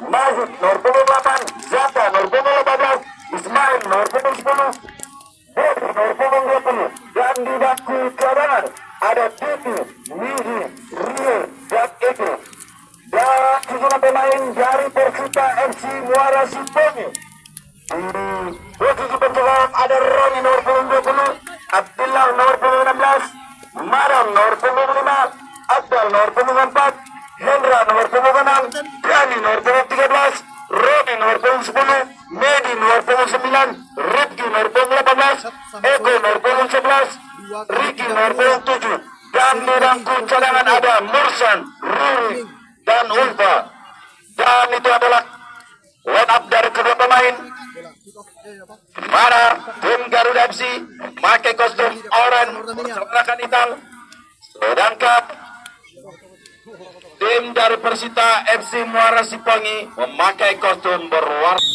Majid nomor punggung 8, Zaka nomor punggung 18, Ismail nomor punggung 10, Bobi nomor punggung 20, dan di baku cadangan ada Titi, Mihi, Rio, dan Eko. Dan sejumlah pemain dari Persita FC Muara Sipongi. Posisi pencegahan ada Roni nomor punggung 20, Abdullah nomor punggung 16, Maram nomor punggung 5, Abdal nomor punggung 4, Hendra nomor punggung 6, Dani nomor punggung 13, Roni nomor punggung 10, Medi nomor punggung 9, Rifki nomor punggung 18, Eko nomor punggung 11, Riki nomor punggung 7, dan di bangku cadangan ada Mursan, Ruri, dan Ulfa. Dan itu adalah line up dari kedua pemain. Mana tim Garuda FC memakai kostum oranye berwarna hitam, sedangkan tim dari Persita FC Muara Sipongi memakai kostum berwarna.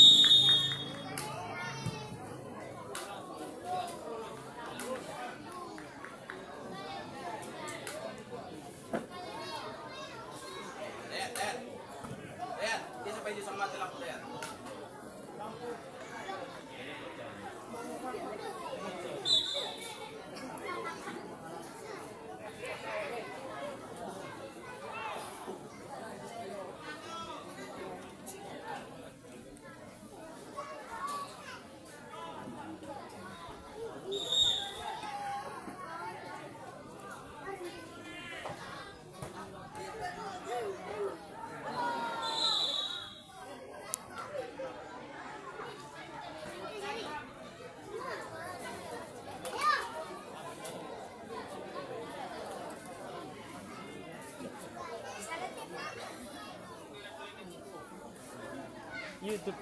YouTube.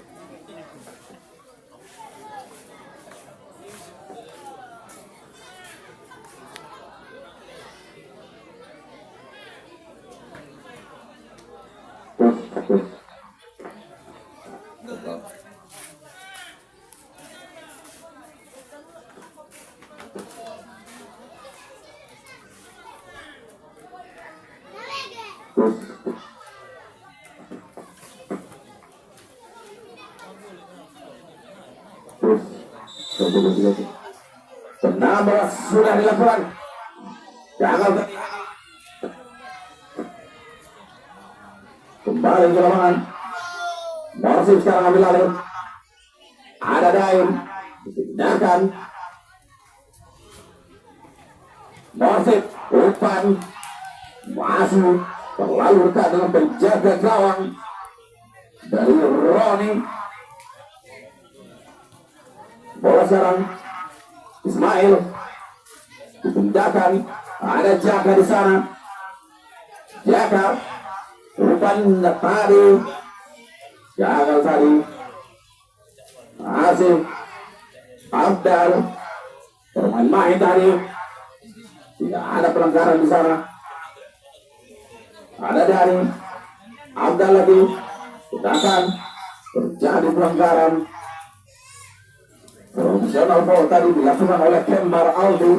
Penambah sudah dilakukan. Jangan kembali ke lapangan. Morsif sekarang ambil alih. Ada Daim dipindahkan. Morsif umpan masuk terlalu dekat dengan penjaga gawang dari Roni. Bola sekarang Ismail dipindahkan, ada Jaka di sana. Jaka umpan tadi, gagal tadi. Masih Abdal bermain-main tadi, tidak ada pelanggaran di sana. Ada dari Abdal lagi, sedangkan terjadi pelanggaran. Profesional foul tadi dilakukan oleh Kembar Aldi.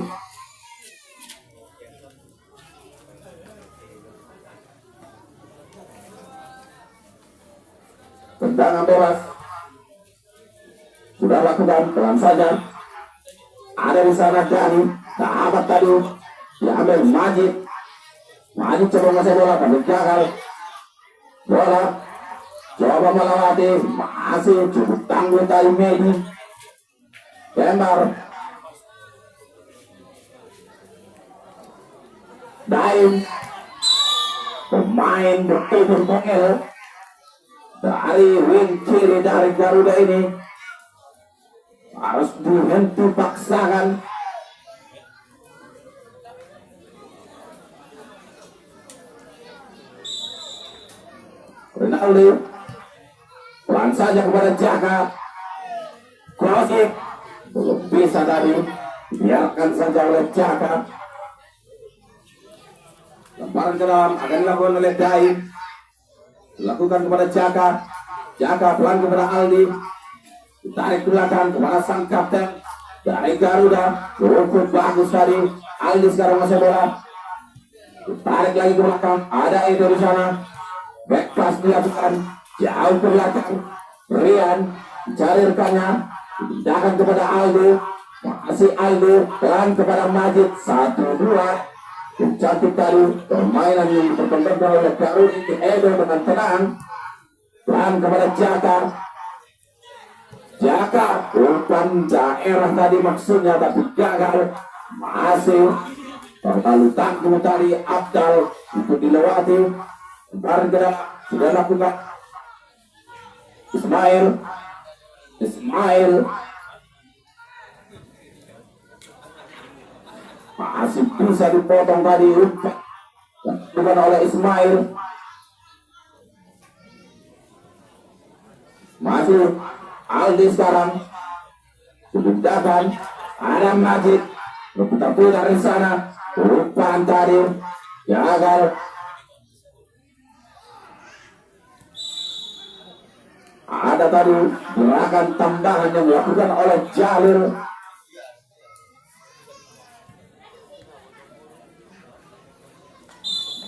Tendangan bebas sudah lakukan, pelan saja. Ada di sana Dani, sahabat tadi diambil Majid. Majid coba ngasih bola, tapi gagal. Bola coba melewati, masih cukup tangguh tadi Medi. Kembar Daim, pemain betul-betul mungil dari wing kiri dari Garuda ini harus dihenti paksakan. Ronaldo pelan saja kepada Jaka. Crossing belum bisa tadi, biarkan saja oleh Jaka. Lemparan ke dalam akan dilakukan oleh Daim, dilakukan kepada Jaka. Jaka pelan kepada Aldi, ditarik ke belakang kepada sang kapten dari Garuda. Cukup bagus tadi. Aldi sekarang masih bola, ditarik lagi ke belakang. Ada itu di sana. Back pass dilakukan jauh ke belakang. Rian cari rekannya, pindahkan kepada Aldo. Masih Aldo pelan kepada Majid. 1-2. Cantik tadi permainan yang diperkembangkan oleh Karuni Edo dengan tenang. Pelan kepada Jaka. Jaka bukan daerah tadi maksudnya, tapi gagal. Masih terlalu tangguh tadi Abdal untuk dilewati. Bargera sudah lakukan. Ismail masih bisa dipotong tadi bukan oleh Ismail. Masih Aldi sekarang dipindahkan. Ada Majid berputar-putar di sana. Umpan tadi gagal. Ada tadi gerakan tambahan yang dilakukan oleh Jalil.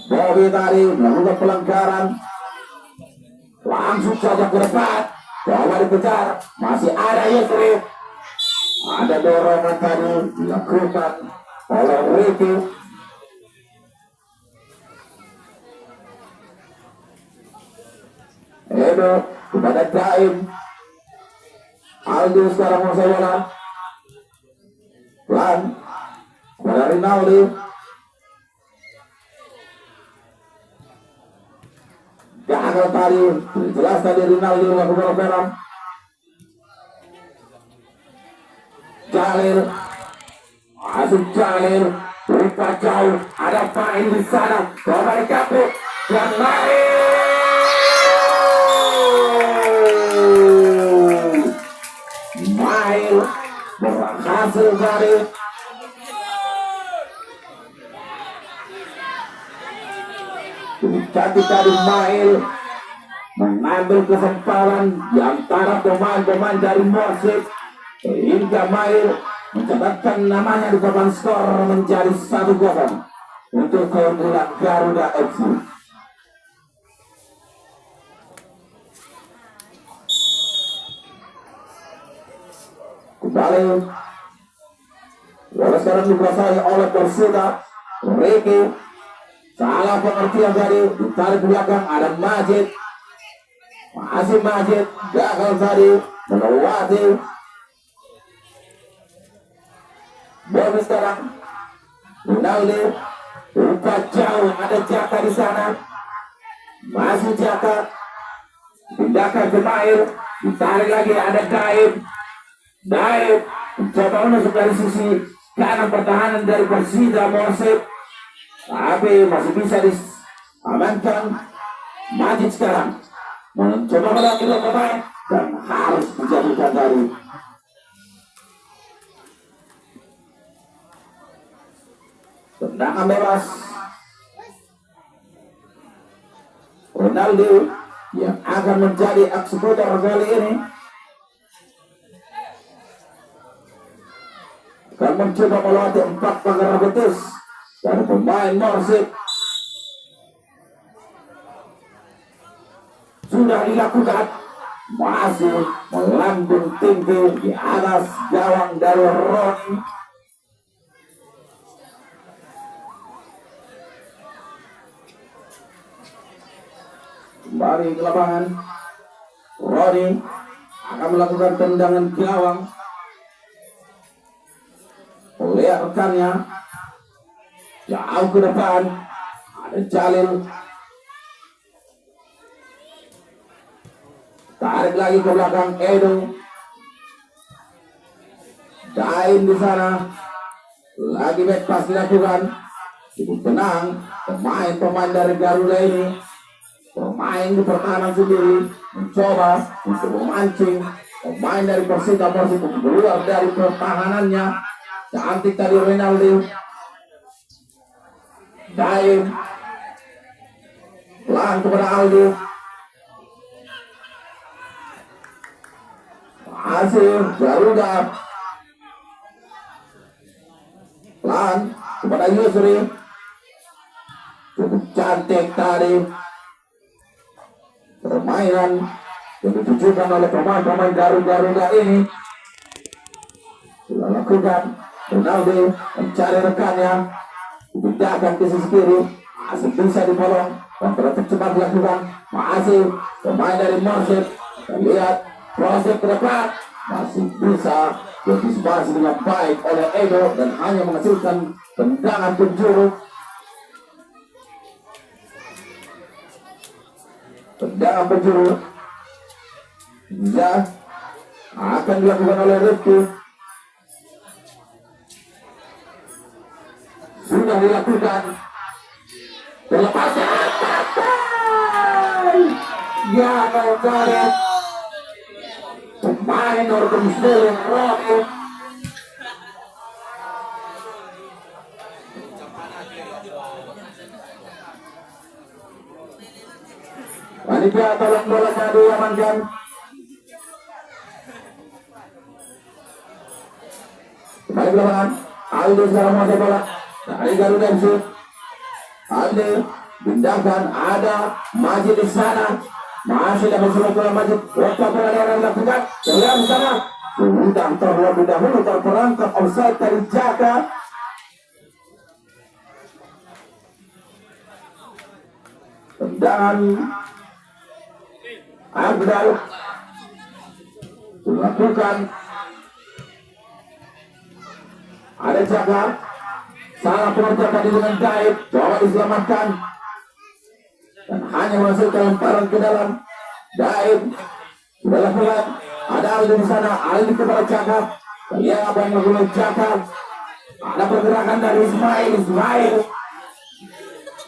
Bobby tadi melakukan pelanggaran. Langsung saja ke depan. Coba dikejar. Masih ada Yusri. Ada dorongan tadi dilakukan oleh Ricky. Edo kepada Daim. Aldo sekarang mau bola. Pelan kepada Rinaldi. Gagal tadi. Jelas tadi Rinaldi melakukan operan. Jalil. Masuk Jalil. Lupa jauh. Ada Pain di sana. Coba dikapuk. Yang lain. Mail berhasil dari cantik dari Mail mengambil kesempatan di antara pemain-pemain dari Morsik hingga Mail mencatatkan namanya di papan skor menjadi 1-0 untuk keunggulan Garuda FC. Kembali bola sekarang dikuasai oleh Persita. Ricky salah pengertian tadi, ditarik ke belakang. Ada Majid. Masih Majid gagal tadi melewati. Bola sekarang Rinaldi umpan jauh. Ada Jaka di sana. Masih Jaka pindahkan ke Mail. Ditarik lagi. Ada Daib coba masuk dari sisi kanan pertahanan dari Persida Morsik, tapi masih bisa diamankan. Majid sekarang mencoba melaki pemain dan harus dijatuhkan dari tendangan bebas. Ronaldo yang akan menjadi eksekutor kali ini akan mencoba melewati 4 pagar betis dari pemain Morsik. Sudah dilakukan, masih melambung tinggi di atas gawang dari Roni. Kembali ke lapangan. Roni akan melakukan tendangan gawang. Lihat rekannya jauh ke depan. Ada Jalil, tarik lagi ke belakang. Edo Dain di sana, lagi back pass dilakukan. Cukup tenang pemain-pemain dari Garuda ini. Pemain di pertahanan sendiri mencoba untuk memancing pemain dari Persita Morsik keluar dari pertahanannya. Cantik tadi Rinaldi. Daim pelan kepada Aldo. Masih Garuda. Pelan kepada Yusri. Cukup cantik tadi permainan yang ditujukan oleh pemain-pemain Garuda ini. Sudah lakukan Ronaldo mencari rekannya, dipindahkan ke sisi kiri, masih bisa dibolong dan terlalu cepat dilakukan. Masih pemain dari Marseille, kita lihat proses ke depan, masih bisa diantisipasi dengan baik oleh Edo dan hanya menghasilkan tendangan penjuru. Tendangan penjuru ya akan dilakukan oleh Rifki. Sudah dilakukan, terlepas ya kembali pemain Northern Sterling Rocky. Panitia tolong bolanya diamankan. Kembali ke lapangan, Aldo sekarang menguasai bola dari Garuda FC. Aldo pindahkan, ada Majid di sana, masih dapat surat bola Majid. Berapa perlawanan yang dilakukan? Terlihat di sana, sudah terlebih dahulu terperangkap offside dari Jaka. Tendangan Abdal dilakukan, ada Jaka, salah pengertian tadi dengan Daib, coba diselamatkan dan hanya menghasilkan lemparan ke dalam. Daib sudah lakukan, ada Aldi di sana, Aldi kepada Jaka, lihat apa yang dilakukan Jaka, ada pergerakan dari Ismail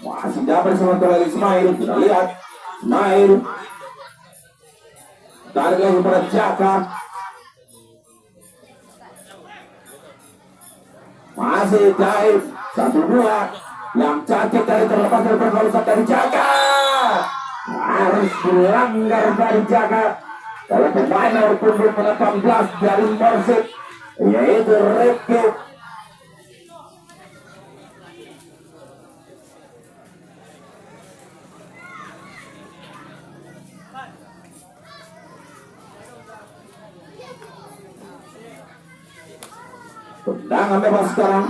masih dapat sementara oleh Ismail. Kita lihat Ismail tarik lagi kepada Jaka, masih Daib 1-2 yang cantik dari terlepas dari pergaulan dari Jaka, harus dilanggar dari Jaka. Kalau pemain nomor punggung 18 dari Persib yaitu Rifki. Tendangan bebas sekarang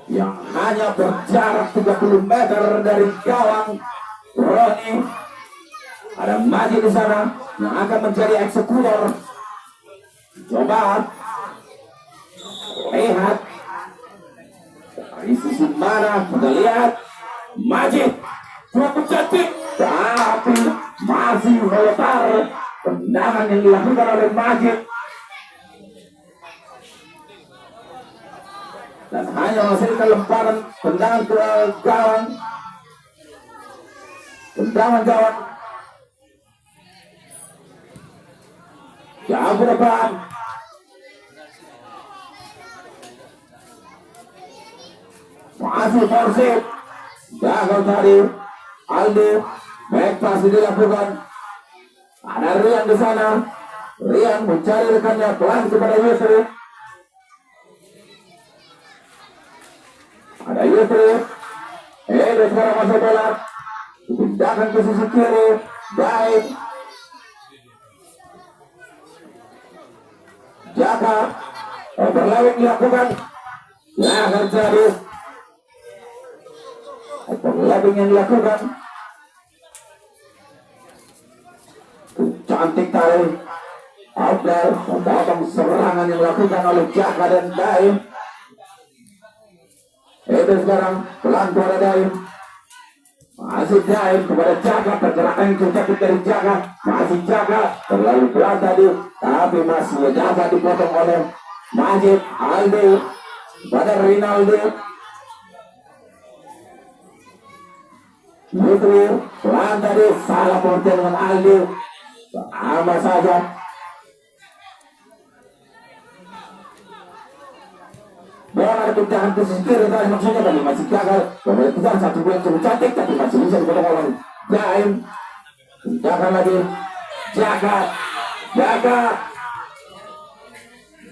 yang hanya berjarak 30 meter dari gawang Roni. Ada Majid di sana yang akan menjadi eksekutor. Coba lihat dari sisi mana, kita lihat Majid cukup cantik tapi masih melebar. Tendangan yang dilakukan oleh Majid dan hanya menghasilkan lemparan tendangan ke gawang. Tendangan gawang jauh ke depan, masih Persib gagal tadi. Aldo back pass dilakukan, ada Rian di sana. Rian mencari rekannya, pelan kepada Yusri. Ada Yusri, sekarang masuk bola, dipindahkan ke sisi kiri. Baik Jaka, overlapping dilakukan, ya akan jadi overlapping yang dilakukan. Cantik tadi Abdel memotong serangan yang dilakukan oleh Jaka dan Daim. Itu sekarang pelan kepada Daim, masih Daim kepada Jaka, pergerakan yang cantik dari Jaka, masih Jaka terlalu pelan tadi, tapi masih Jaka dipotong oleh Majid. Aldo pada Rinaldo, Putri pelan tadi, salah pengertian dengan Aldo, sama saja. Bola dipindahkan ke sisi kiri tadi, maksudnya tadi masih gagal. Kemudian kejar satu bulan cukup cantik tapi masih bisa dipotong oleh Daim. Pindahkan lagi Jaka,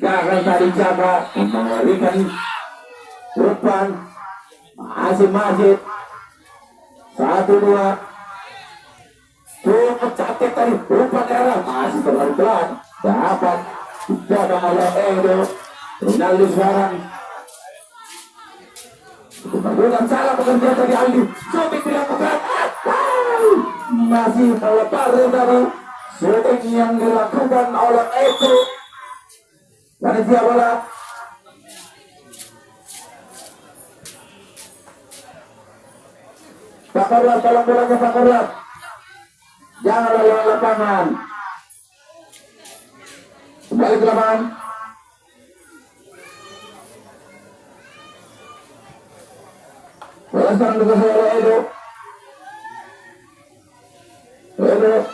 gagal tadi Jaka memberikan depan, masih Majid 1-2. cantik tadi umpan daerah masih terlalu pelan dapat dipotong oleh Edo Ronaldo sekarang bukan salah pekerjaan tadi Aldi shooting dilakukan masih melepas dari shooting yang dilakukan oleh Edo panitia bola Pak Korlat tolong bolanya Pak Korlat jangan lewat lapangan kembali ke lapangan bola sekarang dikuasai oleh Edo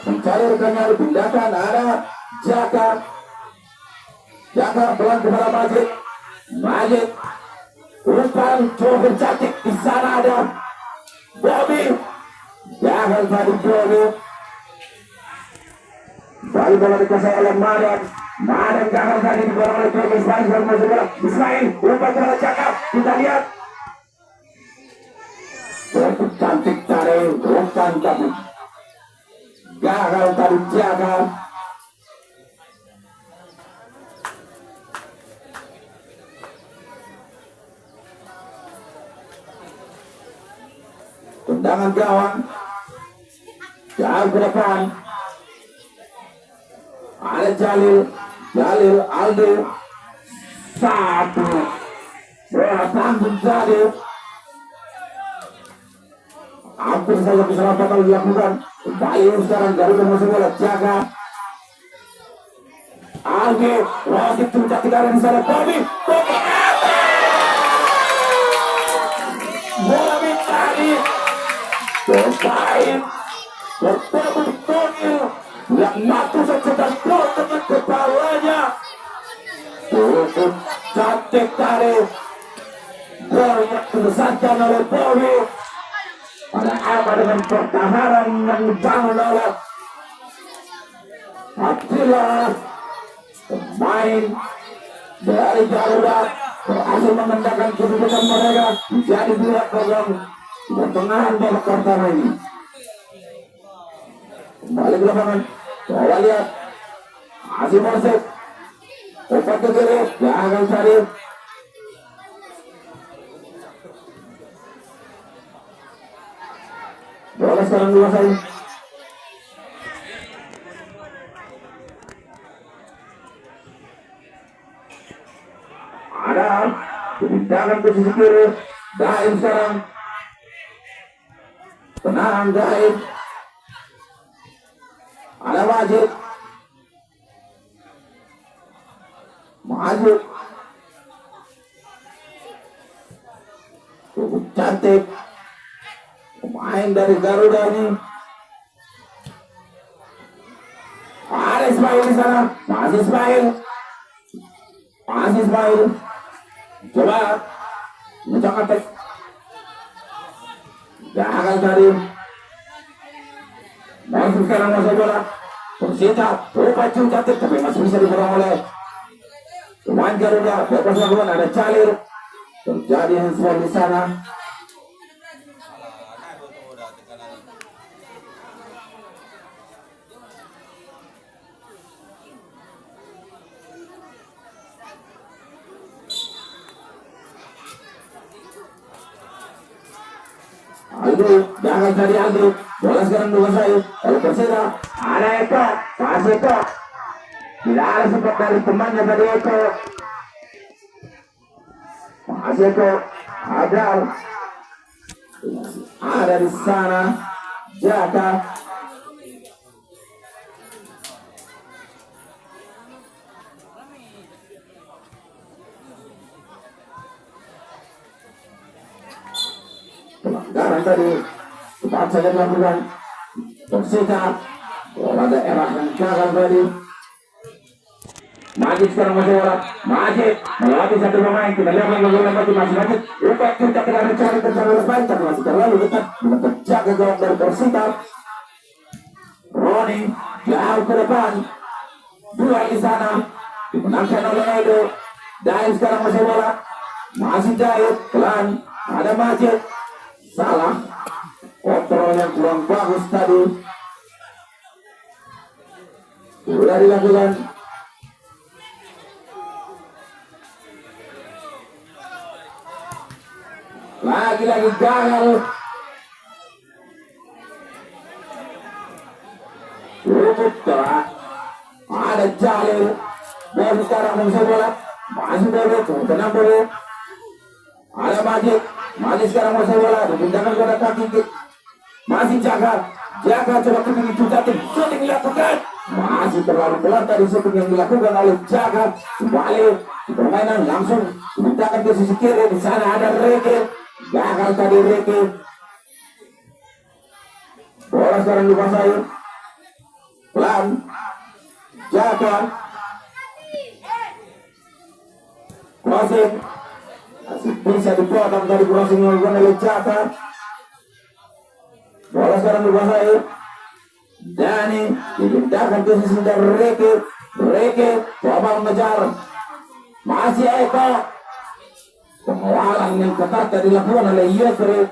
mencari rekannya dipindahkan ada Jaka pelan kepada Majid umpan cukup cantik di sana ada Bobby jangan tadi Bobby balik bola dikuasai oleh Madan jangan tadi diborong oleh Bobby Ismail umpan kepada Jaka kita lihat cukup cantik tadi umpan tapi gagal tadi Jaka tendangan gawang jauh ke depan ada Jalil Aldo satu bola tanggung tadi hampir saja kesalahan fatal dilakukan kembali sekarang dari masuk bola Jaga Aldi wasit tunjuk tidak di sana Bobby bola tadi pemain bertemu Tonil yang mampu sekedar gol dengan kepalanya cukup cantik tadi gol yang diselesaikan oleh Bobby pada apa dengan pertahanan yang dibangun oleh Abdillah pemain dari Garuda berhasil memendahkan kedudukan mereka menjadi 2-0 pertengahan babak pertama ini kembali ke lapangan coba lihat masih Morsek umpan ke kiri gagal tadi bola sekarang dikuasai ada kebijakan ke sisi kiri Daim sekarang tenang Daim ada Majid cukup cantik pemain dari Garuda ini ada Ismail di sana masih Ismail coba mencoba attack gagal tadi masuk sekarang masuk bola Persita umpan cantik tapi masih bisa diborong oleh pemain Garuda bebas lakukan ada Calir terjadi handball di sana Aldo jangan cari Aldo bola sekarang dikuasai oleh Persita ada Eko masih Eko tidak ada support dari temannya tadi Eko masih Eko ada di sana Jaka pelanggaran tadi cepat saja dilakukan Persita bola daerah yang gagal tadi Majid sekarang masih bola Majid melatih satu pemain kita lihat lagi masih umpan kita tidak mencari terjadi lepas tapi masih terlalu dekat terjaga gawang dari Persita Roni jauh ke depan dua di sana dimenangkan oleh Edo Daim sekarang masih bola masih Daim pelan ada Majid salah kontrol yang kurang bagus tadi Sudah dilakukan. Lagi-lagi gagal. Cukup telah. Ada Jalil. Baru sekarang menguasai bola. Masih bola. Tenang bola. Ada Majid. Majid sekarang menguasai bola. Dipindahkan kepada kaki. Masih Jaka. Jaka coba kembali shooting. Shooting dilakukan. Masih terlalu pelan tadi shooting yang dilakukan oleh Jaka. Kembali permainan langsung dipindahkan ke sisi kiri. Di sana ada Reke. Gagal tadi Reke. Bola sekarang dikuasai. Pelan. Jaka. Crossing. Masih bisa dipotong dari crossing yang dilakukan oleh Jaka. Bola sekarang dikuasai. Dani dipindahkan ke sisi dari Reke. Reke coba mengejar. Masih Eko. Pengawalan yang ketat yang dilakukan oleh Yusri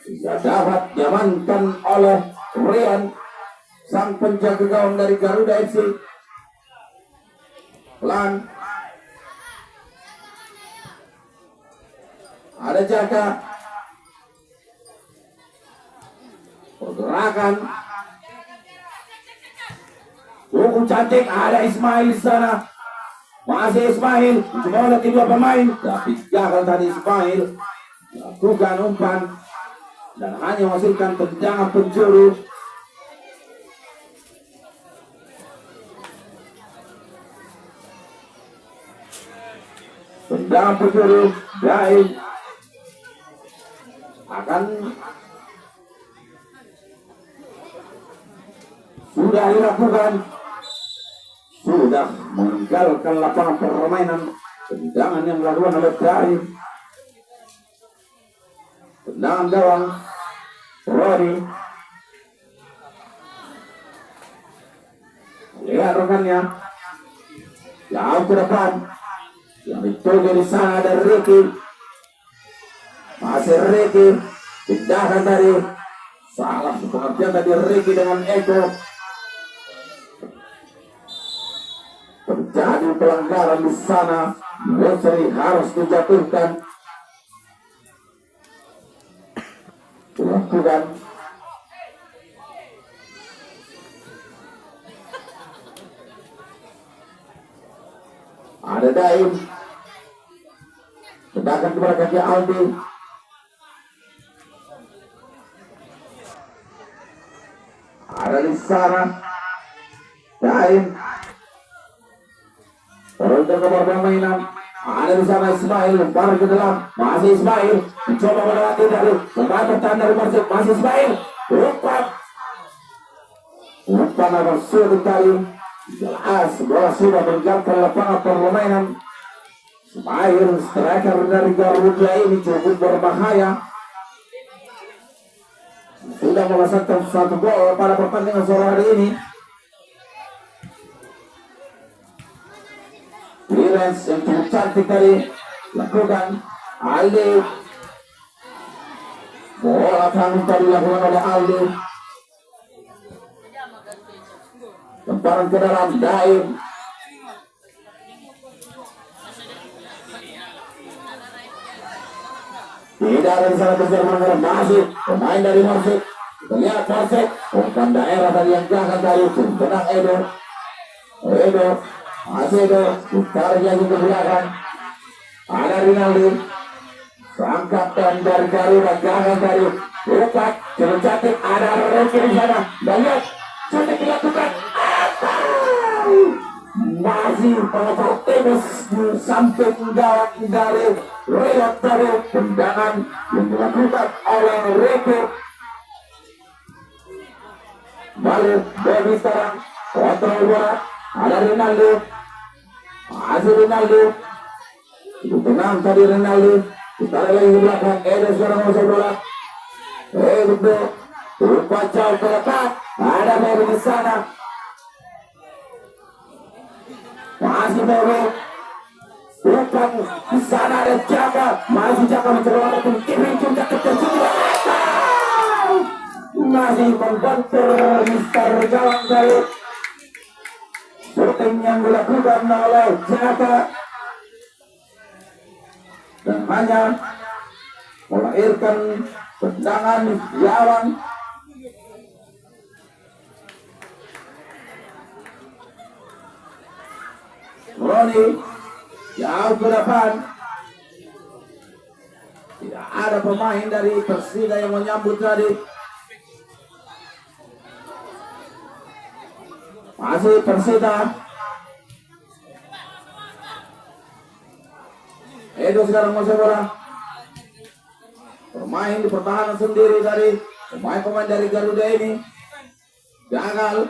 tidak dapat diamankan oleh Rian, sang penjaga gawang dari Garuda FC. Pelan. Ada Jaka. Pergerakan. Cukup cantik. Ada Ismail di sana. Masih Ismail. Coba oleh kedua pemain. Tapi gagal tadi Ismail. Lakukan umpan. Dan hanya menghasilkan tendangan penjuru. Tendangan penjuru. Baik. Akan sudah dilakukan. Sudah meninggalkan lapangan permainan. Tendangan yang dilakukan oleh Daim. Tendangan gawang Rodi. Lihat rekannya. Jauh ke depan. Yang dituju di sana ada Ricky. Masih Ricky. Pindahkan dari salah pengertian tadi Ricky dengan Eko. Terjadi pelanggaran di sana. Yusri harus dijatuhkan. Dilakukan. Ada Daim. Sedangkan kepada kaki Aldi. Ada di sana Daim. Terus ke permainan. Ada di sana Ismail. Lempar ke dalam. Masih Ismail. Mencoba melewati dari pertahanan dari Persib. Masih Ismail. Umpan. Umpan akan sulit kali. Jelas bola sudah meninggalkan lapangan permainan. Ismail striker dari Garuda ini cukup berbahaya. Sudah melaksanakan satu gol pada pertandingan sore hari ini. Clearance yang cukup cantik tadi lakukan Aldi. Bola tanggung tadi dilakukan oleh Aldi. Lemparan ke dalam Daim. Tidak ada di sana besar pelanggaran. Masih pemain dari Persib. Kita lihat Persib. Umpan daerah tadi yang gagal tadi. Tenang Edo. Edo. Masih Edo. Ditarik lagi ke belakang. Ada Rinaldi. Sang kapten dari Garuda gagal tadi. Umpan. Cukup cantik. Ada Rocky di sana. Dan lihat. Sudah dilakukan. Masih pengejar tenis di samping gawang dari Riot dari tendangan yang dilakukan oleh Reke. Balik Dewi sekarang kontrol bola. Ada Rinaldi. Masih Rinaldi. Itu tenang tadi Rinaldi. Ditarik lagi ke belakang. Edo sekarang menguasai bola. Edo lupa jauh ke depan. Ada Dewi di sana. Masih Dewi. Bukan di sana ada Jaka. Masih Jaka mencoba untuk kiri juga keterjun. Masih membantu Mister gawang dari syuting yang dilakukan oleh Jaka dan hanya melahirkan tendangan gawang. Roni jauh ke depan. Tidak ada pemain dari Persida yang menyambut tadi. Masih Persida. Edo sekarang masuk bola. Bermain di pertahanan sendiri tadi. Pemain-pemain dari Garuda ini gagal.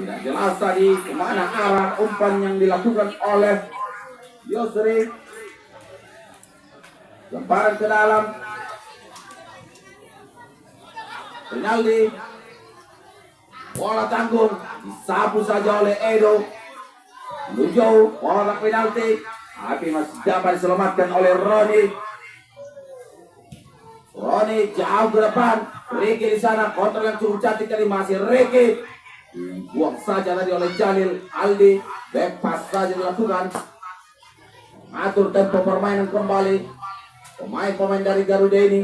Tidak jelas tadi kemana arah umpan yang dilakukan oleh Yosri. Lemparan ke dalam. Rinaldi. Bola tanggung. Disapu saja oleh Edo. Menuju bola penalti. Tapi masih dapat diselamatkan oleh Roni. Roni jauh ke depan. Ricky di sana. Kontrol yang cukup cantik tadi masih Ricky. Buang saja tadi oleh Jalil. Aldi. Back pass saja dilakukan. Atur tempo permainan kembali. Pemain-pemain dari Garuda ini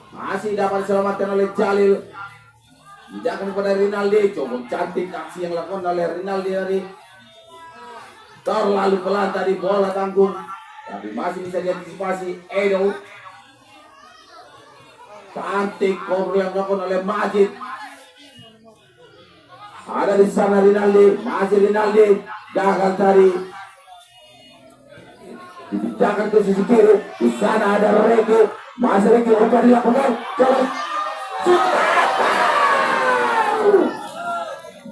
masih dapat diselamatkan oleh Jalil. Dijakan kepada Rinaldi. Cukup cantik aksi yang dilakukan oleh Rinaldi tadi. Terlalu pelan tadi bola tanggung. Tapi masih bisa diantisipasi Edo. Cantik kontrol yang dilakukan oleh Majid. Ada di sana Rinaldi. Masih Rinaldi. Gagal tadi. Dibijakan ke sisi kiri. Di sana ada Ricky. Masih Ricky umpan dilakukan. Jalan.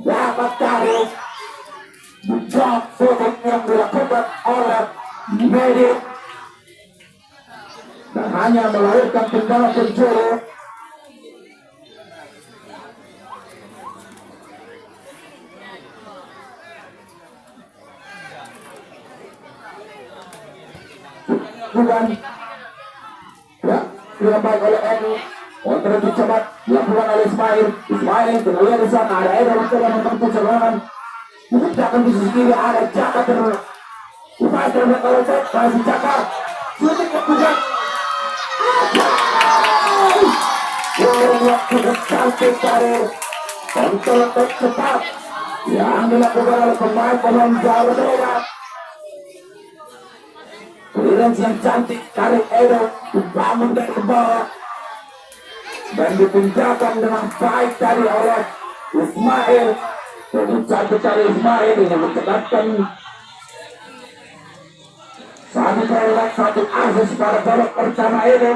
Dapat tadi. Jog shooting yang dilakukan oleh Medi. Dan hanya melahirkan tendangan penjuru. Bukan ya, sudah baik oleh Edo. Kontra cepat dilakukan oleh Ismail. Ismail terlihat di sana ada Edo mencoba membantu serangan. Menciptakan di sisi kiri ada Jaka terus. Upaya terlihat oleh Cek masih Jaka. Shooting lakukan. Yang cukup cantik dari kontrol cepat yang dilakukan oleh pemain-pemain Garuda. Clearance yang cantik dari Edo dibangun dari bawah dan dipindahkan dengan baik tadi oleh Ismail. Cukup cantik dari Ismail ini mencetakkan satu peluang, satu asis pada babak pertama ini.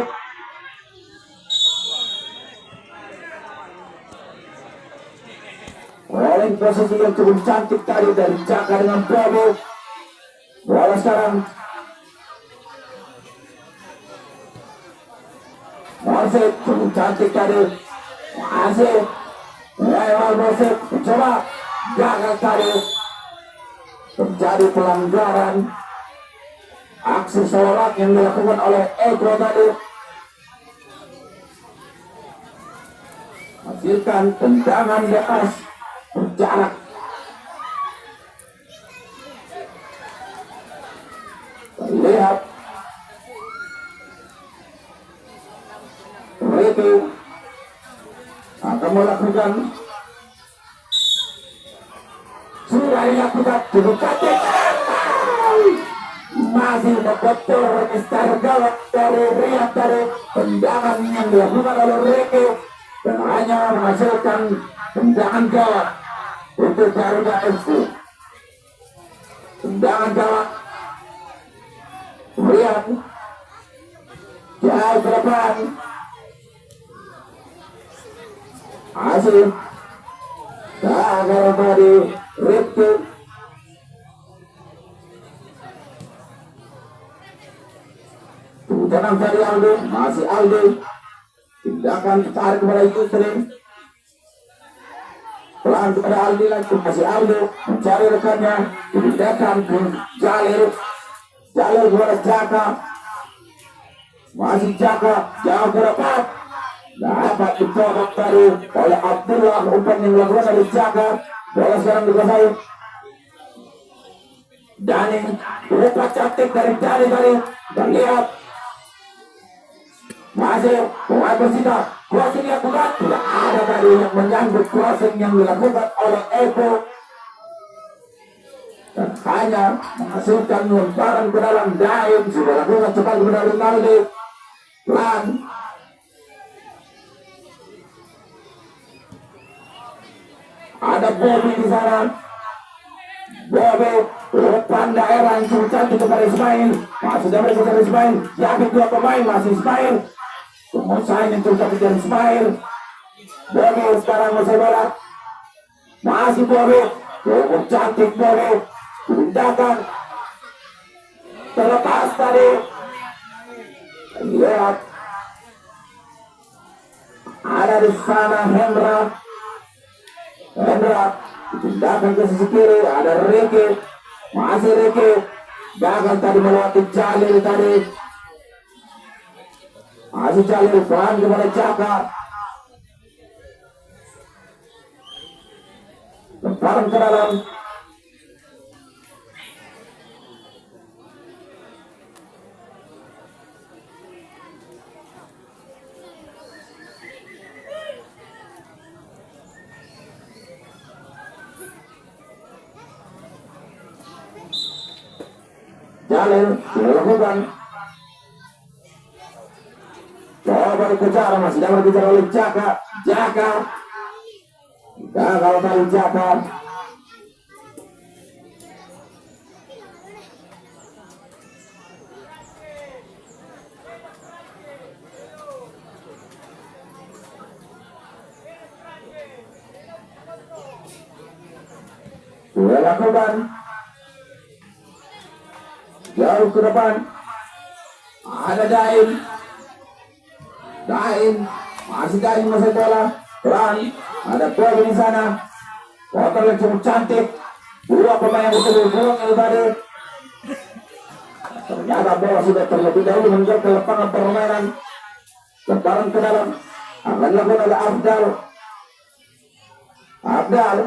Rolling posisi yang cukup cantik tadi dari Jaka dengan Bobo. Bola sekarang masih cukup cantik tadi. Masih lewat Bosek. Coba gagal tadi. Terjadi pelanggaran. Aksi sholat yang dilakukan oleh Ego tadi. Hasilkan tendangan di atas berjarak. Lihat Ricky akan melakukan sudah dilakukan cukup cantik. Masih betul Mister gawat dari Riyad dari tendangan yang dilakukan oleh Ricky dan hanya menghasilkan tendangan gawat untuk Garuda FC. Tendangan gawat Riyad jauh ke depan. Hasil gagal dari Ricky. Tenang dari Aldo, masih Aldo. Tindakan tarik kepada Yusri. Pelan kepada Aldi lagi, masih Aldo. Mencari rekannya. Tindakan ke Jalil. Jalil kepada Jaka. Masih Jaka, jauh ke depan. dapat dicoba tadi oleh Abdullah. Umpan yang dilakukan dari Jaka. Bola sekarang dikuasai Dani. Umpan cantik dari Dani tadi. Dan lihat masih pemain Persita. Crossing yang bukan tidak ada tadi yang menyambut crossing yang dilakukan oleh Eko. Dan hanya menghasilkan lemparan ke dalam Daim. Sudah lakukan cepat kepada Ronaldo. Pelan. Ada Bobby di sana. Bobby umpan daerah yang cukup cantik kepada Ismail. Masih dapat kepada Ismail. Yakin dua pemain masih Ismail. Kemudian yang cukup cantik dari Ismail. Bobby sekarang masih bola. Masih Bobby. Cukup cantik Bobby. Tindakan terlepas tadi. Lihat ada di sana Hendra tindakan ke sisi kiri. Ada Riki, masih Riki gagal tadi melewati Jalil tadi. Masih Jalil pelan kepada Jaka. Lemparan ke dalam. Jalil dilakukan. Coba dikejar, masih dapat dikejar oleh Jaka. Gagal dari Jaka. Dilakukan. Jauh ke depan. Ada Daim. Masih Daim masih bola. Pelan. Ada Bobby di sana. Kotor yang cukup cantik. Dua pemain yang betul-betul tadi. Ternyata bola sudah terlebih dahulu menunjuk ke lapangan permainan. Lemparan ke dalam. Akan dilakukan oleh Abdal.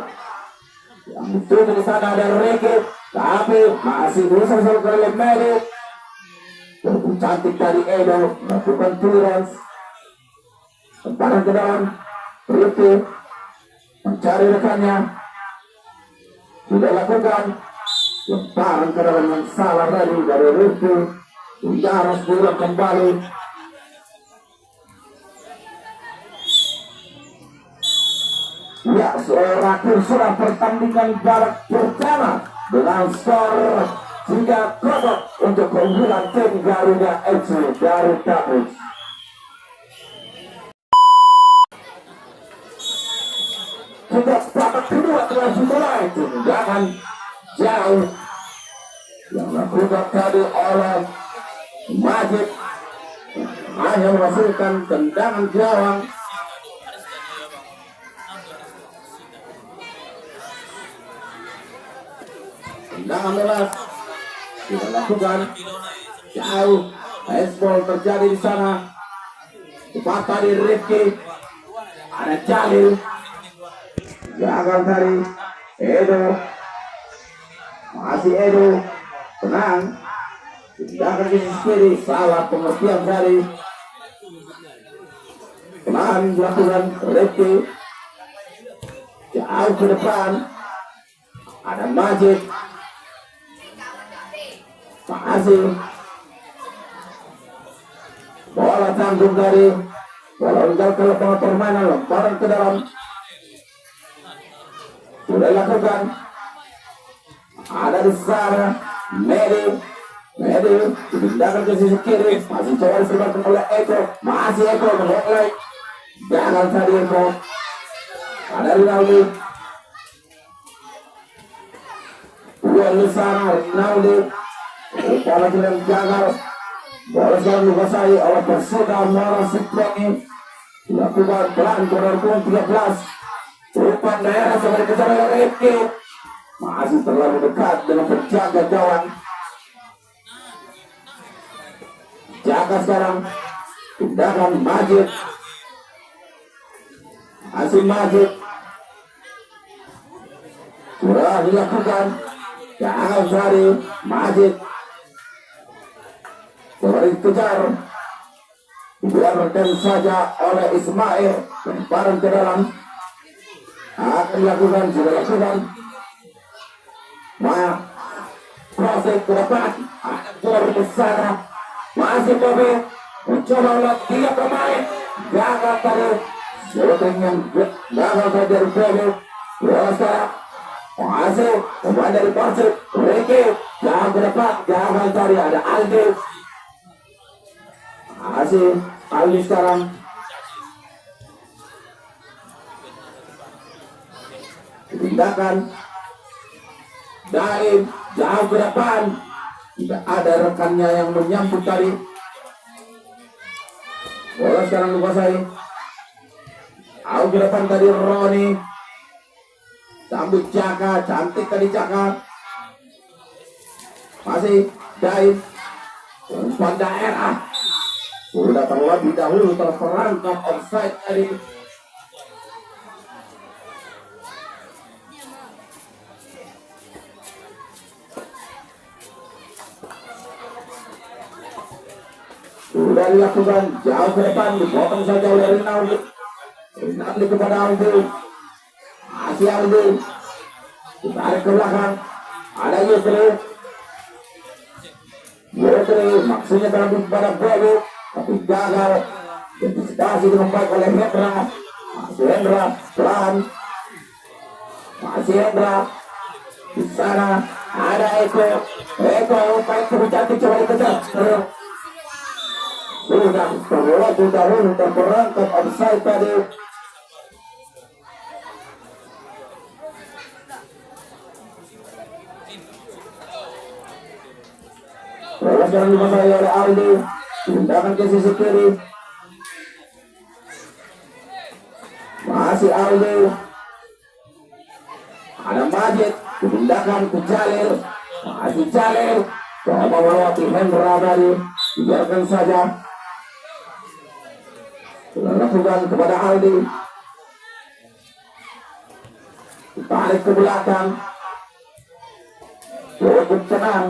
Yang betul di sana ada Riki. Tapi masih berusaha oleh Medi. Cukup cantik dari Edo melakukan clearance. Lemparan ke dalam. Riki mencari rekannya. Sudah lakukan lemparan ke dalam yang salah tadi dari Riki. Tidak harus pulang kembali. Ya, akhir sudah pertandingan babak pertama dengan skor 3-0 untuk keunggulan tim Garuda FC dari Tapus. Sudah babak kedua telah dimulai. Tendangan jauh yang dilakukan tadi oleh Majid hanya menghasilkan tendangan gawang. Tendangan bebas dilakukan jauh. Baseball terjadi di sana. Cepat tadi Rifki. Ada Jalil. Gagal tadi Edo. Masih Edo. Tenang. Tindakan di sisi kiri. Salah pengertian tadi. Pelan dilakukan Rifki. Jauh ke depan. Ada Majid. Masih bola tanggung dari bola tinggal ke lapangan permainan. Lemparan ke dalam sudah dilakukan. Ada di sana Medi dipindahkan ke sisi kiri. Masih coba diserahkan oleh Eko. Masih Eko menolak. Gagal tadi Eko. Ada Rinaldi. Dua di sana Rinaldi. Bola yang gagal. Bola sekarang dikuasai oleh Persita Muara Siproni. Dilakukan pelan keluar 13. Umpan daerah sampai dikejar oleh Rifki. Masih terlalu dekat dengan penjaga gawang. Jaga sekarang. Tindakan Majid. Asim Majid sudah dilakukan. Jangan cari Majid coba dikejar, dibiarkan saja oleh Ismail. Lemparan ke dalam akan dilakukan, sudah dilakukan. Proses ke depan, ada ke sana. Masih Bobi mencoba oleh 3 pemain. Gagal tadi. Shooting yang gagal tadi dari Bobi. Sekarang masih pemain dari Persib. Ricky jauh ke depan, gagal tadi. Ada Aldi. Masih Aldi sekarang. Tindakan Daim jauh ke depan, tidak ada rekannya yang menyambut tadi. Bola sekarang dikuasai. Jauh ke depan tadi Roni, sambut Jaka, cantik tadi Jaka. Masih Daim, umpan daerah sudah terlebih dahulu terperangkap offside tadi. Sudah dilakukan, jauh ke depan, dipotong saja oleh Rinaldi. Rinaldi kepada Aldi. Masih Aldi. Ditarik ke belakang. Ada Yusri. Yusri maksudnya terhadap kepada Bobi, tapi gagal. Antisipasi dengan baik oleh Hendra. Masih Hendra, pelan. Masih Hendra. Di sana ada Eko. Eko, baik cantik coba dikejar. Sudah terlalu dahulu terperangkap offside tadi. Bola sekarang dikuasai oleh Aldi. Tindakan ke sisi kiri. Masih Aldi. Ada Majid. Tindakan ke Jalil. Masih Jalil. Coba melewati Hendra tadi. Biarkan saja. Sudah lakukan kepada Aldi. Tarik ke belakang. Cukup tenang.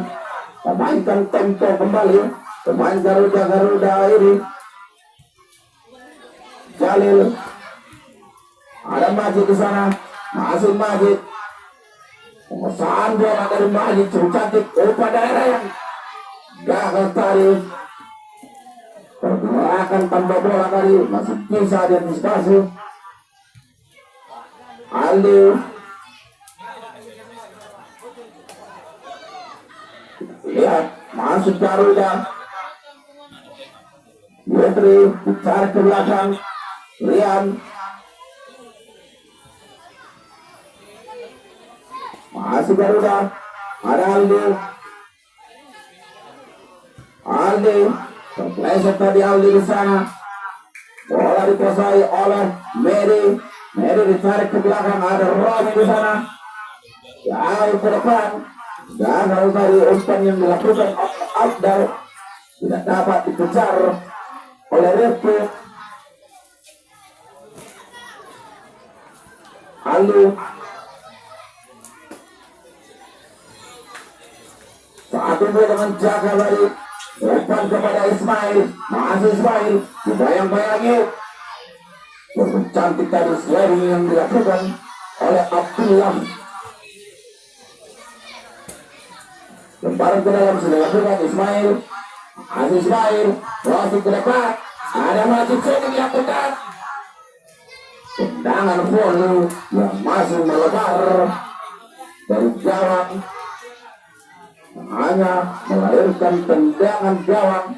Memainkan tempo kembali. Pemain Garuda ini. Jalil. Ada Majid di sana. Masih Majid. Pengusahaan bola dari Majid. Cukup cantik. Umpan daerah yang gagal tadi. Pergerakan tanpa bola tadi masih bisa diantisipasi. Aldi. Lihat, masuk Garuda. Yusri ditarik ke belakang. Rian. Masih Garuda. Ada Aldi. Aldi. Terpleset tadi Aldi di sana. Bola dikuasai oleh Medi. Medi ditarik ke belakang. Ada Romi di sana. Jauh ke depan. Gagal tadi umpan yang dilakukan Abdal. Tidak dapat dikejar oleh Rifki. Aldi. Saat ini dengan Jaka tadi. Umpan kepada Ismail. Masih Ismail. Dibayang-bayangi. Cukup cantik tadi sliding yang dilakukan oleh Abdullah. Lemparan ke dalam sudah dilakukan Ismail. Masih Ismail. Masih ke depan. Ada Majid Seni dilakukan. Tendangan volley yang masih melebar dari gawang. Hanya melahirkan tendangan gawang.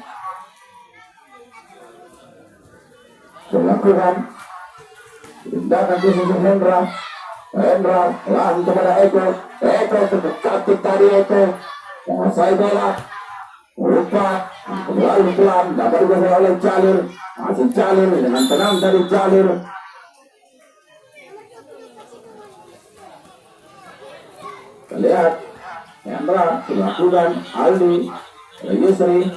Dilakukan tindakan di sisi Hendra. Hendra langsung kepada Eko. Eko cukup cantik tadi Eko. Menguasai bola. Lupa. Lalu pelan. Dapat dikuasai oleh Jalil. Masih Jalil dengan tenang dari Jalil. Kita lihat. Hendra dilakukan Aldi. Yusri.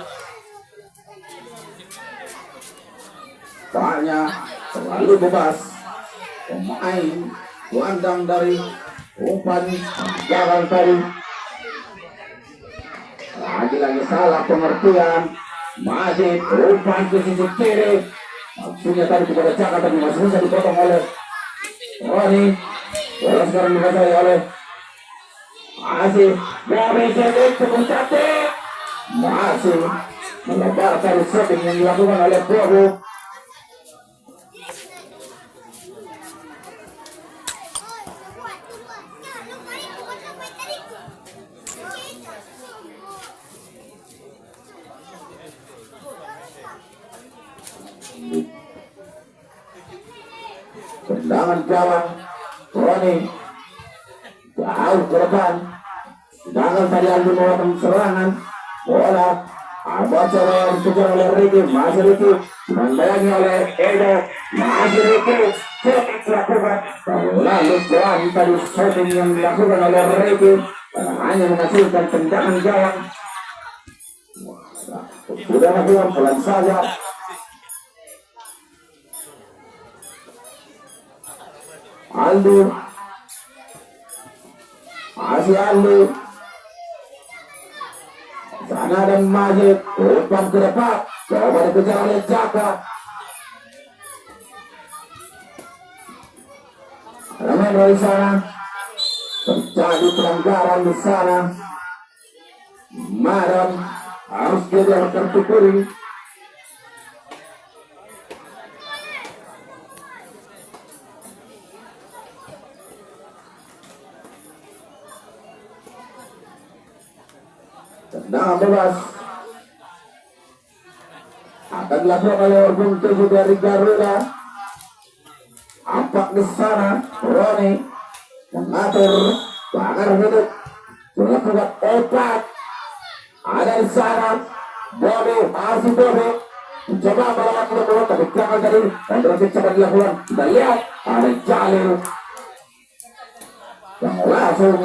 Soalnya terlalu bebas. pemain gelandang dari umpan jalan tadi. Lagi-lagi salah pengertian. Masih umpan ke sisi kiri. Maksudnya tadi kepada Caka tapi masih bisa dipotong oleh Roni. Bola sekarang dikuasai oleh masih bisa cukup cantik. Masih melebarkan setting yang dilakukan oleh Bobo. Tendangan gawang Roni jauh ke depan. Sedangkan tadi Aldo melakukan serangan bola Abacara yang dikejar oleh Ricky. Masih Ricky mendayangi oleh Edo. Masih Ricky setting dilakukan. Lalu pelan tadi setting yang dilakukan oleh Ricky hanya menghasilkan tendangan gawang. Sudah lakukan pelan saja. Aldo masih Aldo sana dan Majid umpan ke depan coba dikejar oleh Jaka. Ramen dari sana terjadi pelanggaran di sana. Madam harus jadi kartu kuning. Tendangan bebas akan dilakukan oleh Orgun 7 dari Garuda. Ampak di sana Roni mengatur tangan hidup melakukan opat. Ada di sana Bobi, masih Bobi mencoba melawan bola tapi gagal tadi dan terus coba dilakukan. Kita lihat ada Jalil yang langsung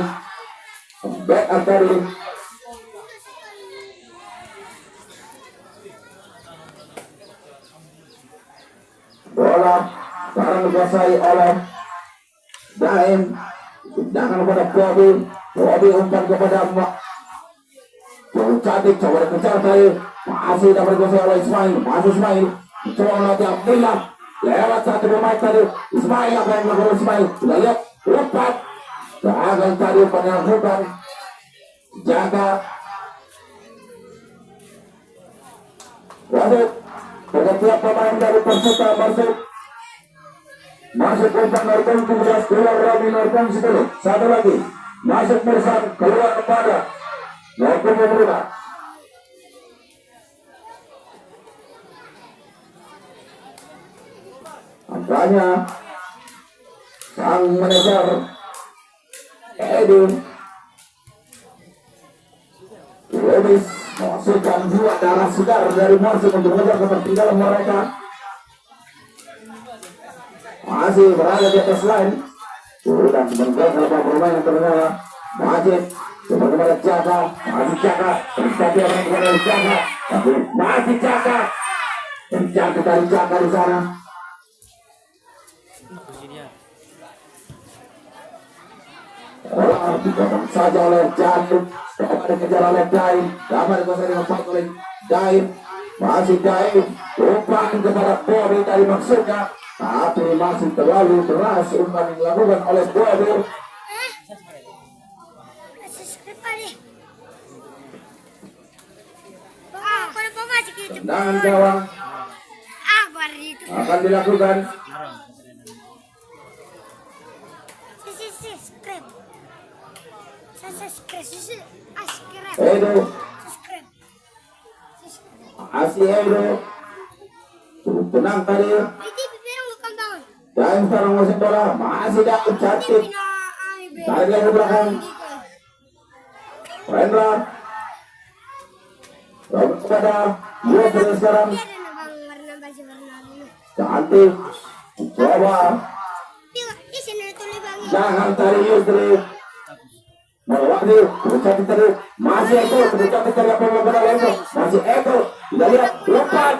back up tadi. Bola sekarang dikuasai oleh Daim. Tendangan kepada Bobi. Bobi umpan kepada Mbak. Jauh cantik coba dikejar tadi. Masih dapat dikuasai oleh Ismail. Masih Ismail coba melatih Abdullah lewat satu pemain tadi. Ismail apa yang melakukan Ismail? Kita lihat lepat gagal tadi penyerbukan Jaga. Waduh pergantian pemain dari Persita masuk umpan Norton 17 keluar Rami Norton 10. Satu lagi masuk Mirsan keluar kepada Norton 25. Angkanya sang manajer Edwin Lubis masukkan dua darah segar dari Morsi untuk mengejar ketertinggalan mereka. Masih berada di atas line. Sudah sebentar beberapa pemain yang ternyata Majid coba kepada Jaka. Masih Jaka terjadi apa yang kepada Jaka. Tapi masih Jaka terjadi dari Jaka di sana. Bola dipotong saja oleh Januk. Dapat dikejar oleh Daim. Dapat dikuasai dengan baik oleh Daim. Masih Daim. Umpan kepada Bobi tadi maksudnya. Tapi masih terlalu keras umpan yang dilakukan oleh Bobi. Tendangan gawang akan dilakukan. Edo masih Edo tenang tadi. Dan sekarang masih bola masih dapat cantik tarik lagi belakang Rendra kepada Yusri sekarang cantik coba jangan tadi Yusri Melewati, cantik tadi masih Eko, cantik tadi apa yang benar Eko, masih Eko, kita lihat lepas,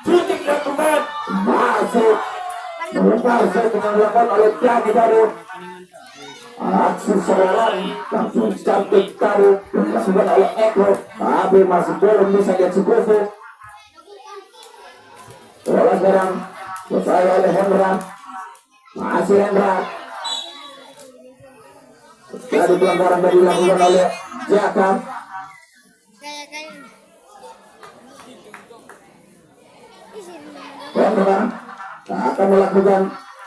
shooting dilakukan, masuk Melepas yang dilakukan oleh Jaki tadi. Aksi serangan langsung cantik tadi dilakukan oleh Eko, tapi masih belum bisa dieksekusi. Bola sekarang selesai oleh Hendra. Masih Hendra. Tadi pelanggaran tadi dilakukan oleh Jaka. Hendra akan melakukan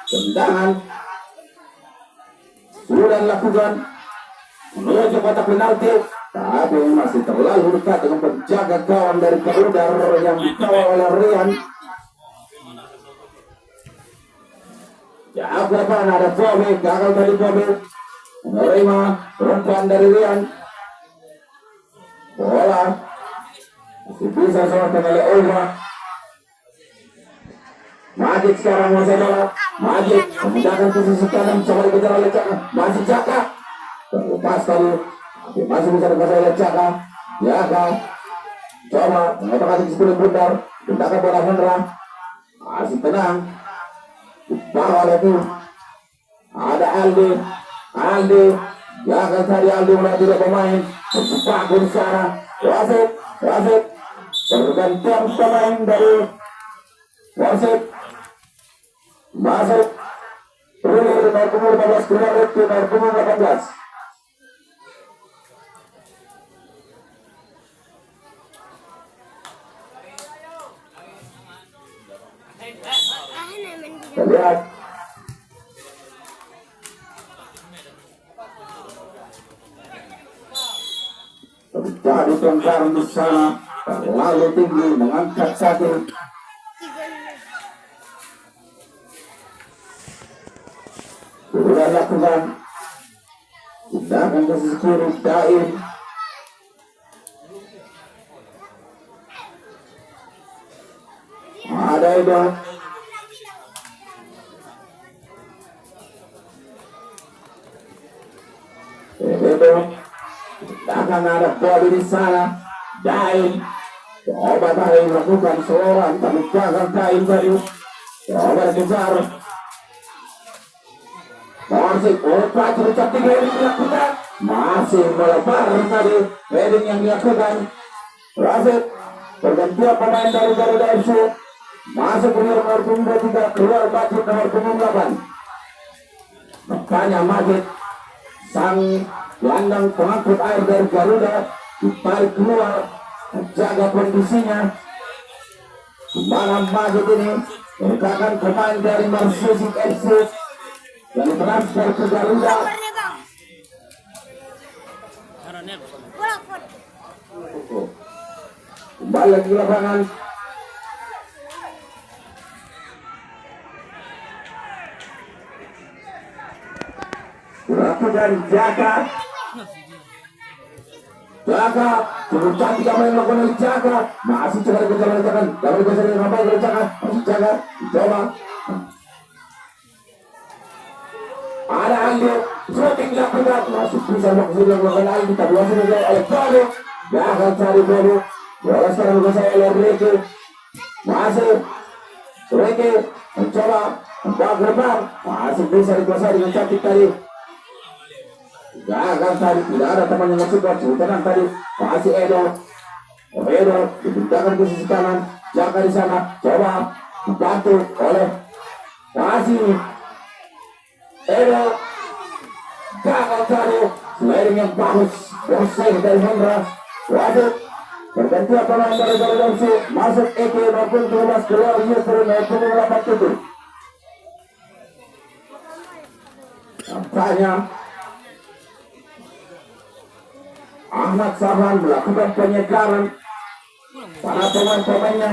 tendangan. Sudah dilakukan menuju kotak penalti, tapi masih terlalu dekat dengan penjaga gawang dari Perudar yang dikawal oleh Rian. Jauh ke depan ada Bobi, gagal dari Bobi, menerima umpan dari Rian. Bola masih bisa disalahkan oleh Olga. Majid sekarang masih bola. Majid memudahkan posisi kanan, coba dikejar oleh Jaka. Masih Jaka terlepas tadi, tapi masih bisa dikuasai oleh Jaka. Jaka coba mengatakan sebelum bundar, tindakan bola Hendra masih tenang. Bawah lagi ada Aldi Jaka tadi. Aldi mulai tidak pemain bangun sana. Wasit pergantian pemain dari wasit. Masuk nomor 15 keluar ke nomor 18. Lihat terjadi pelanggaran di sana, terlalu tinggi mengangkat kaki. Sudah lakukan tindakan ke sisi kiri Daim. Ada Edo. Tindakan ada Bobi di sana. Daim coba Daim melakukan seorang, tapi gagal Daim tadi. Coba dikejar. Masih Patrick cantik heading dilakukan, masih melebar tadi heading yang dilakukan. Wasit pergantian pemain dari Garuda FC. Masuk nomor punggung 3, keluar Majid nomor punggung 8. Makanya Majid sang gelandang pengangkut air dari Garuda ditarik keluar, menjaga kondisinya. Mana Majid ini merupakan pemain dari Marsisik FC yang transfer ke Garuda. Kembali lagi ke lapangan. Lakukan Jaka. Cukup cantik apa yang dilakukan oleh Jaka. Masih coba dikejar oleh Jaka. Dapat dikejar oleh Jaka. Masih Jaka. Coba. Ada Aldo, shooting dilakukan, masih bisa melakukan Aldo, tapi masih dilakukan oleh Bobo. Gagal cari Bobo. Bola sekarang dikuasai oleh Ricky. Masih Ricky mencoba membawa gerbang, masih bisa dikuasai dengan cantik tadi. Gagal tadi, tidak ada teman yang masuk ke tenang tadi. Masih Edo dipindahkan ke sisi kanan. Jaka di sana, coba dibantu oleh masih Edo. Gagal tadi, sliding yang bagus, bosnya dari Hendra. Waduh, bergantian pemain dari Garuda FC. Masuk Eki maupun 12, keluar Yusri maupun 87. Nampaknya Ahmad Sahran melakukan penyegaran para pemain-pemainnya.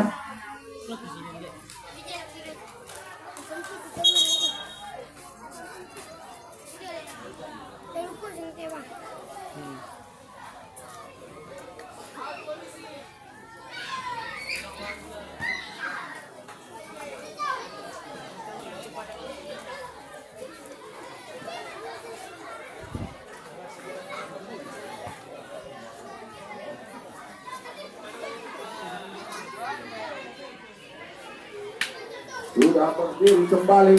sudah berdiri kembali,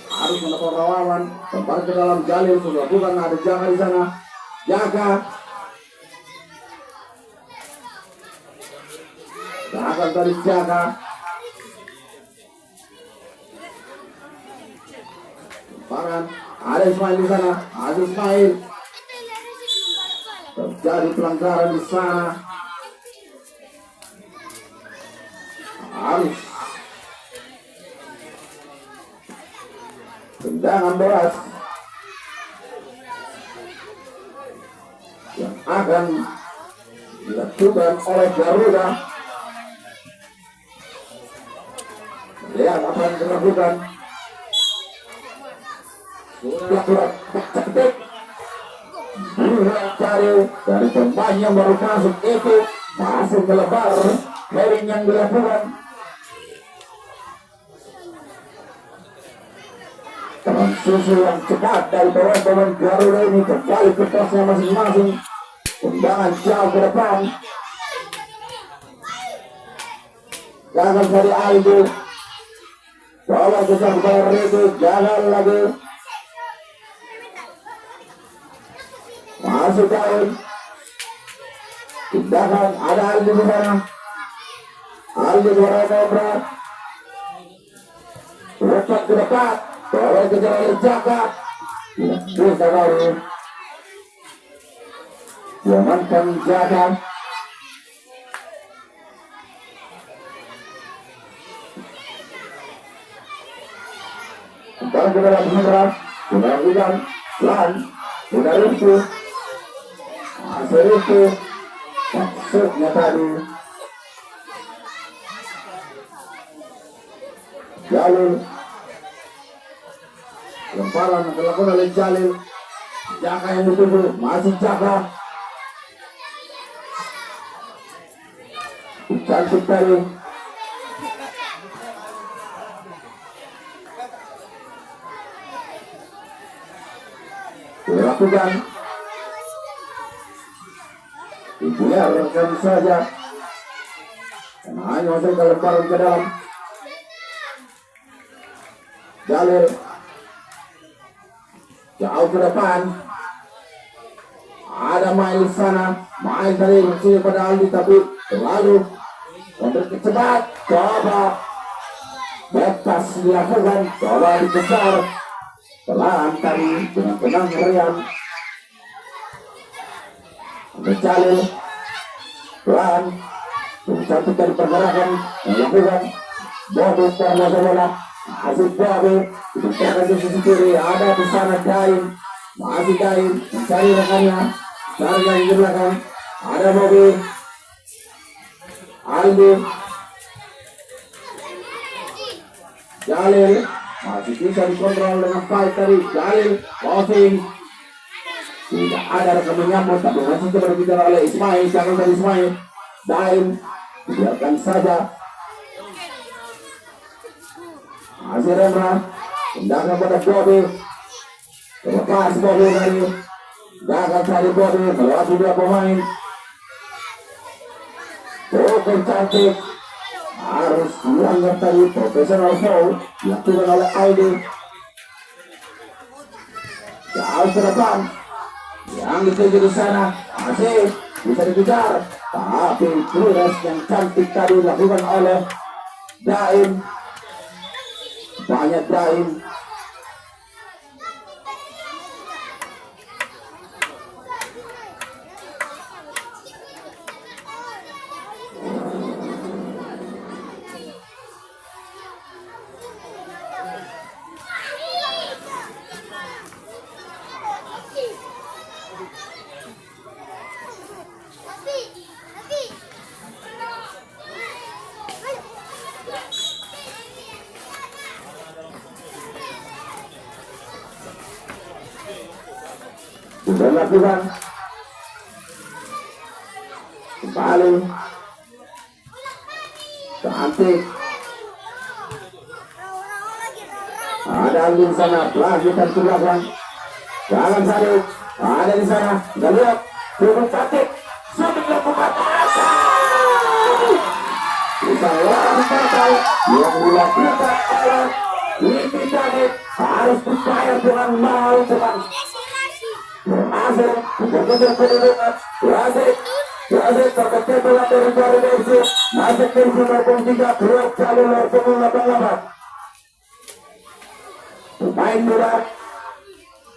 harus melakukan rawanan, kembali ke dalam jalur, sudah bukan ada jaga di sana, jaga dari jaga, Paran, ada Ismail di sana, ada Ismail, terjadi pelanggaran di sana, harus tendangan berat yang akan dilakukan oleh Garuda. Lihat apa yang dilakukan. Sudah kurang cantik. Cari dari pemain yang baru masuk itu masuk melebar. Heading yang dilakukan. Transisi yang cepat dari pemain Garuda ini kembali ke posnya masing-masing. Tendangan jauh ke depan. Gagal dari Aldo. Coba besar bayar itu, gagal lagi. Masuk daun. Tindakan ada Aldo di sana. Aldo berada berat. Lepas ke depan. Coba kejar oleh Jaka. Bisa baru. Diamankan Jaka. Kembali ke dalam Hendra, sudah bukan, pelan, sudah itu, masih itu, maksudnya tadi, Jalil, lemparan dilakukan oleh Jalil, Jaka yang dituju, masih Jaka, cantik tadi. Dilakukan dibiarkan saja karena hanya masuk ke lemparan ke dalam. Jalil jauh ke depan, ada Mail sana, Mail tadi bersih pada Aldi tapi terlalu cepat. Coba bebas dilakukan, coba dikejar pelan tadi dengan tenang meriam. Jalil pelan cantik dari pergerakan melakukan Bobi karena bola masih Bobi diberikan di sisi kiri, ada di sana Daim, masih Daim mencari rekannya, cari yang di belakang, ada Bobi, Aldi, Jalil masih bisa dikontrol dengan baik tadi. Jalil crossing, tidak ada rekan menyambut tapi masih coba dikejar oleh Ismail. Jangan dari Ismail, Daim biarkan saja. Masih Remra, tendangan pada Bobi, terlepas Bobi dari gagal dari Bobi melewati dua pemain. Cukup cantik, harus dilanggar tadi profesional foul dilakukan oleh Aldi. Jauh ke depan, yang dituju di sana masih bisa dikejar, tapi proses yang cantik tadi dilakukan oleh Daim. Banyak Daim. Sudah lakukan kembali cantik, ada di sana pelanjutan ke belakang, jangan salib, ada di sana, kita lihat cukup cantik, sudah dilakukan Kita lakukan yang dilakukan oleh Windy David harus percaya dengan mau teman. Berhasil mengejar kedudukan. Berhasil terkejar bola dari jari Messi. Masuk ke nomor 3 keluar jalur nomor 88. Pemain muda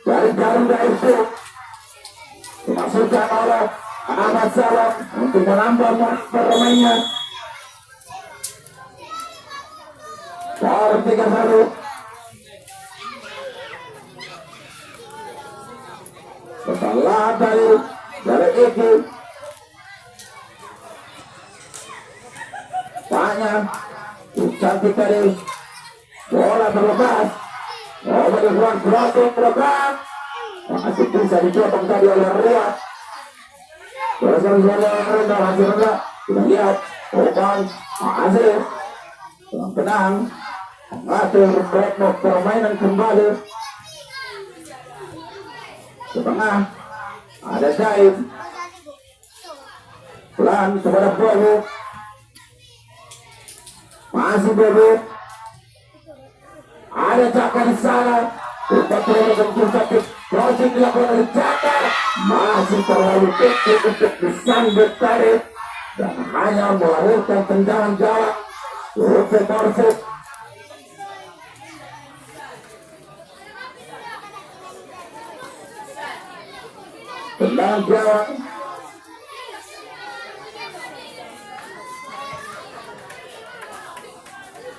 dari Garuda FC dimasukkan oleh Ahmad Salam untuk menambah permainnya. Skor 3-1. Kesalahan dari Iki. Banyak cantik dari bola terlepas. Dari ruang crossing terlepas. Masih bisa dipotong tadi oleh Riyad. Terus rendah masih rendah. Kita lihat Oban Azir tenang mengatur ritme permainan kembali. Ke tengah ada Zaid. Pelan kepada Bobo. Masih Bobo. Ada Caka di sana. Untuk sakit. Crossing dilakukan oleh Caka. Masih terlalu kecil untuk disambut tadi. Dan hanya melahirkan tendangan gawang. Rupe Borsuk. Tendangan gawang.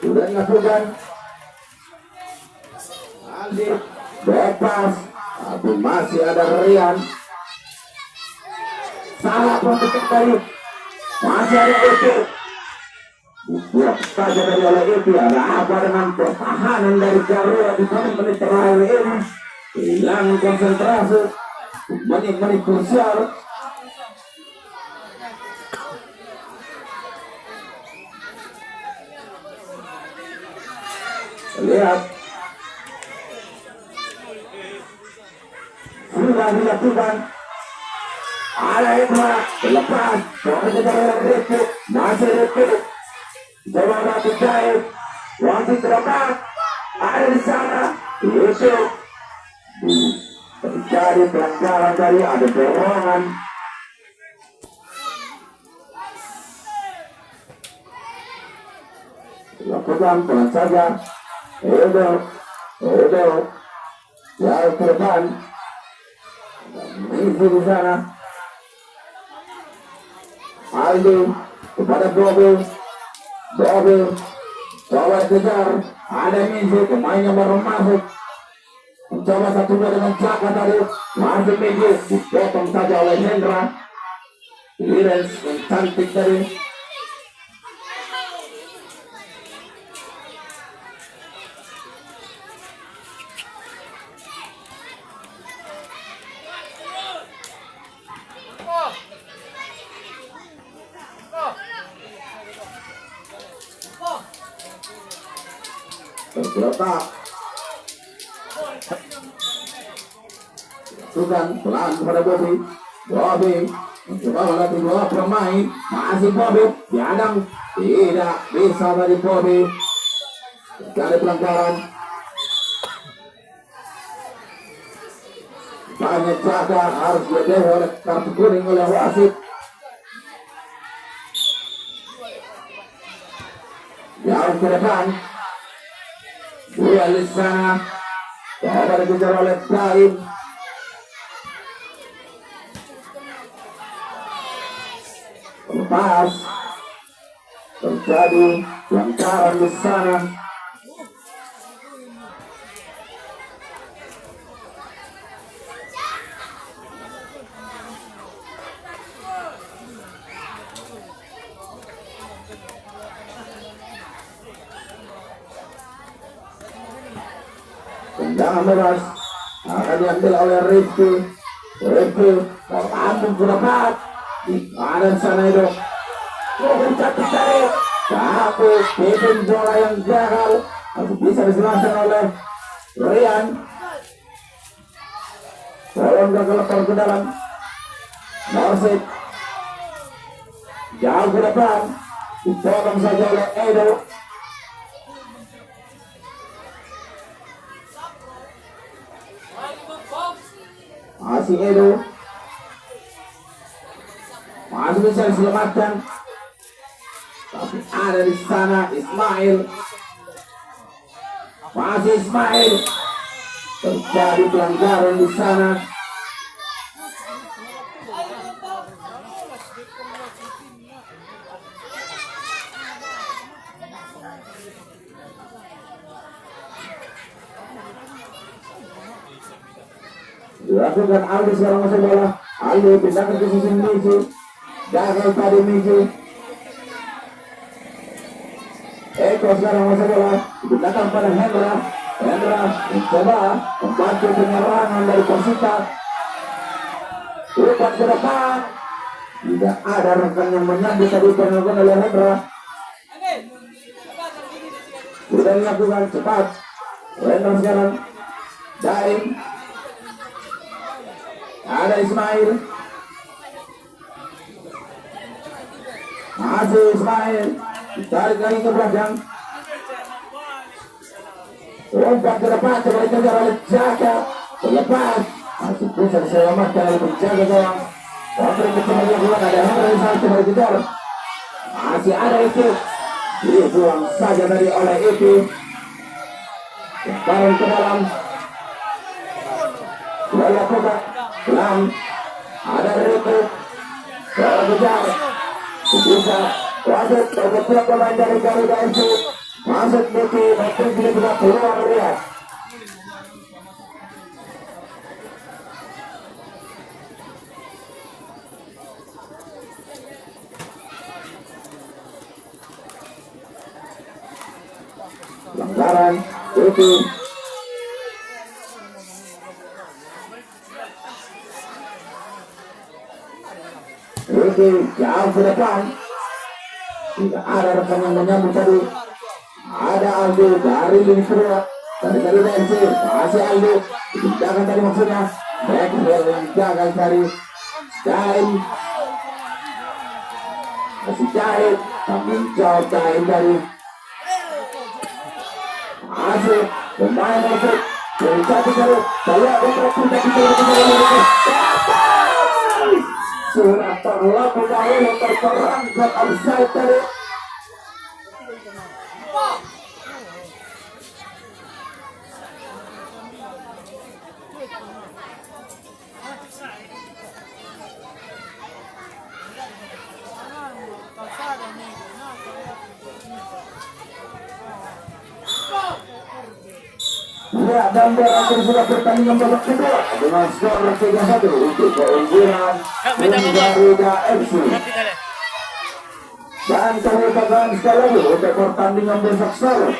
Sudah dilakukan. Aldi bebas. Tapi masih ada Rian. Salah pendekat dari. Masih ada Eki. Buat saja dari oleh Eki. Ada apa dengan pertahanan dari Garuda di menit terakhir ini. Hilang konsentrasi. Menit-menit krusial. Lihat. Sudah dilakukan. Ada Ibra. Lepas. Mengejar oleh Riki. Masih Riki. Coba Ratu Jahit. Wasit terlepas. Ada di sana. Itu. Terjadi pelanggaran dari ada dorongan. Lakukan pelan saja. Edo jauh ke depan. Misi di sana. Aldi kepada Bobo. Coba kejar. Ada Misi pemain yang baru masuk. Mencoba satu dua dengan Caka tadi. Masih Misi dipotong saja oleh Hendra. Irens yang cantik tadi. Terletak. Sukan pelan kepada Bobby mencoba melatih bola pemain. Masih Bobby diadang. Tidak bisa dari Bobby. Dari pelanggaran. Banyak Caka harus diadang oleh kartu kuning oleh wasit. Jauh ke depan. Duel di sana. Coba dikejar oleh Zaid. Lepas. Terjadi pelanggaran di sana. Tendangan bebas akan diambil oleh Rifki. Terambung ke depan. Ada sana itu. Cantik dari. Tapi bikin bola yang gagal. Tapi bisa diselamatkan oleh Rian. Tolong gagal lepas ke dalam. Norsid. Jauh ke depan. dipotong saja oleh Edo. Masih Edo, masih bisa diselamatkan, tapi ada di sana Ismail. Masih Ismail, terjadi pelanggaran di sana. Dilakukan Aldi sekarang masuk bola. Aldi pindahkan ke sisi Miji. Gagal tadi Miji. Eko sekarang masuk bola. Dipindahkan pada Hendra. Hendra mencoba membantu penyerangan dari Persita. Umpan ke depan. Tidak ada rekan yang menyambut tadi penyerangan oleh Hendra. Sudah dilakukan cepat. Hendra sekarang. Daim. Ada Ismail. Masih Ismail. Tarik lagi ke belakang. Umpan ke depan. Coba dikejar oleh Jaka. Terlepas. Masih bisa diselamatkan oleh penjaga gawang. Kontri kecil dilakukan. Ada Hendra di sana. Coba dikejar. Masih ada itu. Dibuang saja tadi oleh itu. Sekarang ke dalam. Dilakukan. Pelan, ada Rico, kejar, bisa, wasit, beberapa pemain dari Garuda FC, masuk Niki, nanti juga keluar lihat. Pelanggaran, itu. Oke, jauh ke depan. Tidak ada rekan yang menyambut tadi. Ada Aldo dari lini kedua. Dari DC. Masih Aldo. Dipindahkan tadi maksudnya. Backhill yang gagal tadi. Jain. Masih Jain. Tanggung jawab Jain tadi. Masih pemain masuk. Dari satu kali. Saya berpindah surat terlalu dahulu terperangkap offside tadi. Ya, dan berakhir sudah pertandingan babak kedua dengan skor 3-1 untuk keunggulan Garuda FC. Dan kami ucapkan sekali lagi untuk pertandingan besok sore.